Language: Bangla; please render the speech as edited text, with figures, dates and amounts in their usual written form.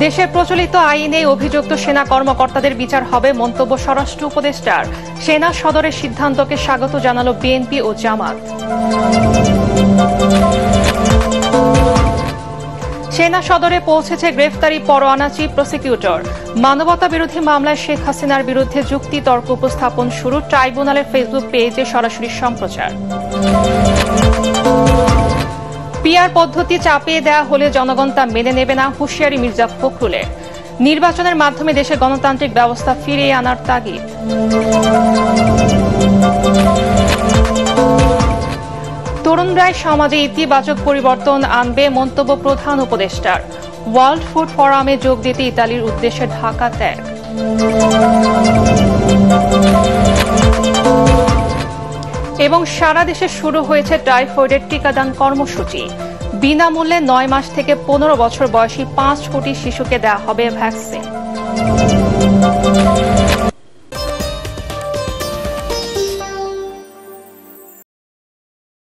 দেশের প্রচলিত আইনে অভিযুক্ত সেনা কর্মকর্তাদের বিচার হবে মন্তব্য স্বরাষ্ট্র উপদেষ্টার। সেনা সদরের সিদ্ধান্তকে স্বাগত জানালো বিএনপি ও জামাত। সেনা সদরে পৌঁছেছে গ্রেফতারি পরোয়ানা চিফ প্রসিকিউটর। মানবতা বিরোধী মামলায় শেখ হাসিনার বিরুদ্ধে যুক্তি তর্ক উপস্থাপন শুরু, ট্রাইব্যুনালের ফেসবুক পেজে সরাসরি সম্প্রচার। পিআর পদ্ধতি চাপিয়ে দেওয়া হলে জনগণ তা মেনে নেবে না, হুঁশিয়ারি মির্জা ফখরুলের। নির্বাচনের মাধ্যমে দেশে গণতান্ত্রিক ব্যবস্থা ফিরিয়ে আনার তাগিদ। তরুণরাই সমাজে ইতিবাচক পরিবর্তন আনবে, মন্তব্য প্রধান উপদেষ্টার। ওয়ার্ল্ড ফুড ফোরামে যোগ দিতে ইতালির উদ্দেশ্যে ঢাকা ত্যাগ। এবং সারা দেশে শুরু হয়েছে টাইফয়েডের টিকাদান কর্মসূচি। বিনামূল্যে 9 মাস থেকে 15 বছর বয়সী 5 কোটি শিশুকে দেওয়া হবে ভ্যাকসিন।